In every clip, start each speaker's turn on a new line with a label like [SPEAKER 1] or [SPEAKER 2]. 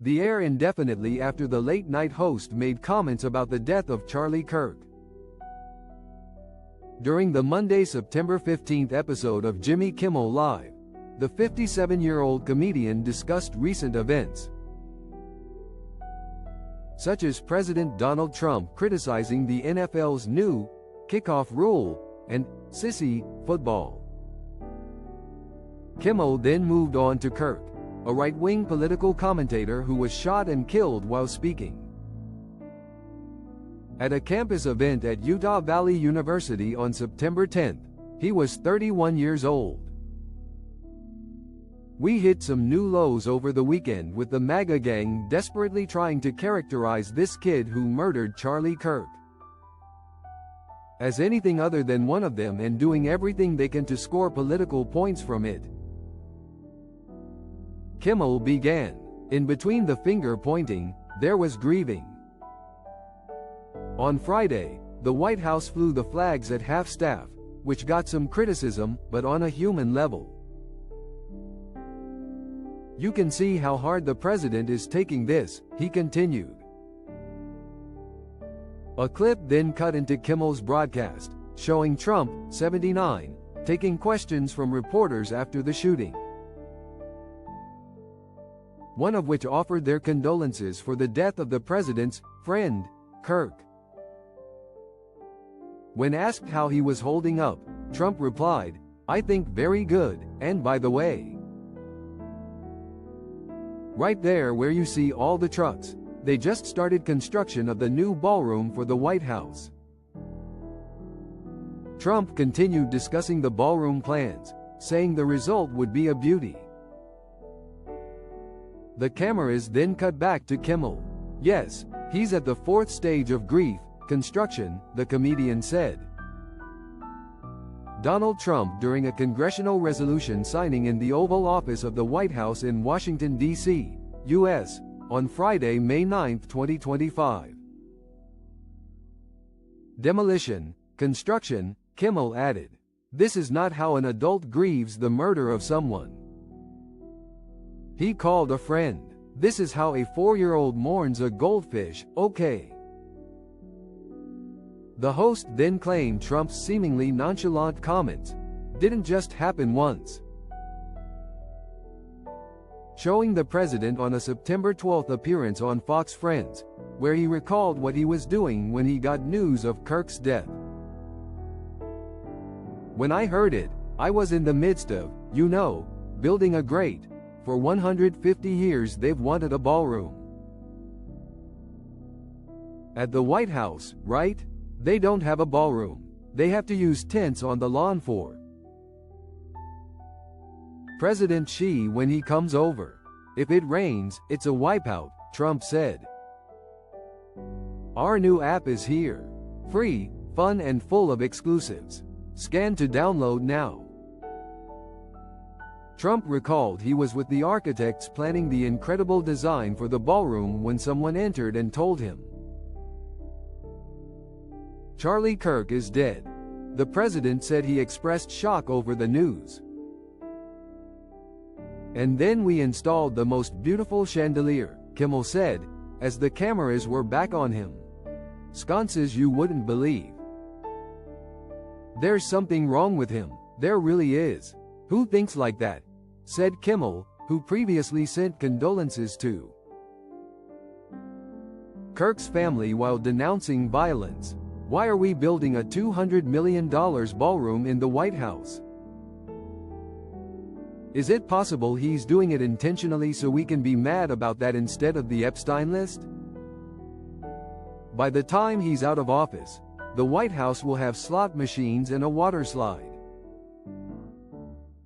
[SPEAKER 1] the air indefinitely after the late-night host made comments about the death of Charlie Kirk. During the Monday, September 15 episode of Jimmy Kimmel Live, the 57-year-old comedian discussed recent events, such as President Donald Trump criticizing the NFL's new kickoff rule and sissy football. Kimmel then moved on to Kirk, a right-wing political commentator who was shot and killed while speaking at a campus event at Utah Valley University on September 10. He was 31 years old. "We hit some new lows over the weekend with the MAGA gang desperately trying to characterize this kid who murdered Charlie Kirk as anything other than one of them and doing everything they can to score political points from it," Kimmel began. "In between the finger-pointing, there was grieving. On Friday, the White House flew the flags at half-staff, which got some criticism, but on a human level. You can see how hard the president is taking this," he continued. A clip then cut into Kimmel's broadcast, showing Trump, 79, taking questions from reporters after the shooting, one of which offered their condolences for the death of the president's friend, Kirk. When asked how he was holding up, Trump replied, "I think very good, and by the way, right there where you see all the trucks, they just started construction of the new ballroom for the White House." Trump continued discussing the ballroom plans, saying the result would be a beauty. The cameras then cut back to Kimmel. "Yes, he's at the fourth stage of grief, construction," the comedian said. Donald Trump during a congressional resolution signing in the Oval Office of the White House in Washington, D.C., U.S., on Friday, May 9, 2025. "Demolition, construction," Kimmel added. "This is not how an adult grieves the murder of someone he called a friend. This is how a 4-year-old mourns a goldfish, okay?" The host then claimed Trump's seemingly nonchalant comments didn't just happen once, showing the president on a September 12 appearance on Fox Friends, where he recalled what he was doing when he got news of Kirk's death. "When I heard it, I was in the midst of, building a grate. For 150 years they've wanted a ballroom at the White House, right? They don't have a ballroom. They have to use tents on the lawn for President Xi when he comes over. If it rains, it's a wipeout," Trump said. "Our new app is here. Free, fun and full of exclusives. Scan to download now." Trump recalled he was with the architects planning the incredible design for the ballroom when someone entered and told him, "Charlie Kirk is dead." The president said he expressed shock over the news. "And then we installed the most beautiful chandelier," Kimmel said, as the cameras were back on him. "Sconces you wouldn't believe. There's something wrong with him, there really is. Who thinks like that?" said Kimmel, who previously sent condolences to Kirk's family while denouncing violence. "Why are we building a $200 million ballroom in the White House? Is it possible he's doing it intentionally so we can be mad about that instead of the Epstein list? By the time he's out of office, the White House will have slot machines and a water slide."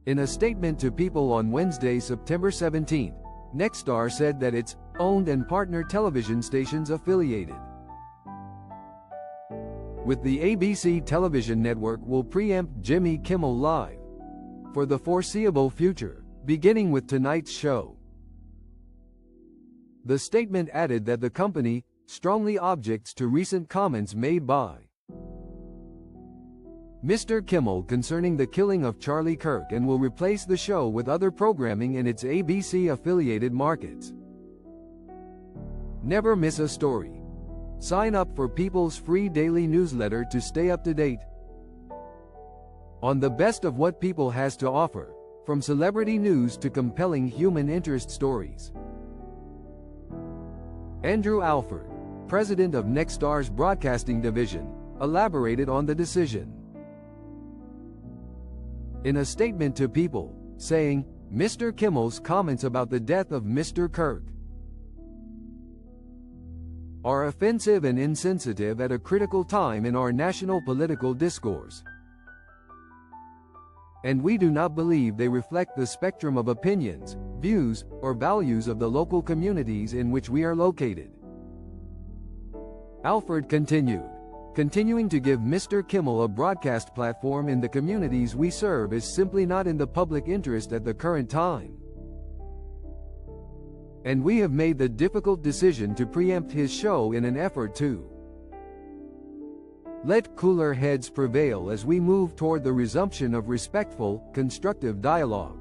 [SPEAKER 1] In a statement to People on Wednesday, September 17, Nexstar said that its owned and partner television stations affiliated with the ABC television network will preempt Jimmy Kimmel Live for the foreseeable future, beginning with tonight's show. The statement added that the company strongly objects to recent comments made by Mr. Kimmel concerning the killing of Charlie Kirk and will replace the show with other programming in its ABC-affiliated markets. Never miss a story. Sign up for People's free daily newsletter to stay up to date on the best of what People has to offer, from celebrity news to compelling human interest stories. Andrew Alford, president of Nexstar's broadcasting division, elaborated on the decision. In a statement to People, saying, Mr. Kimmel's comments about the death of Mr. Kirk are offensive and insensitive at a critical time in our national political discourse, and we do not believe they reflect the spectrum of opinions, views, or values of the local communities in which we are located. Alford continuing to give Mr. Kimmel a broadcast platform in the communities we serve is simply not in the public interest at the current time, and we have made the difficult decision to preempt his show in an effort to let cooler heads prevail as we move toward the resumption of respectful, constructive dialogue.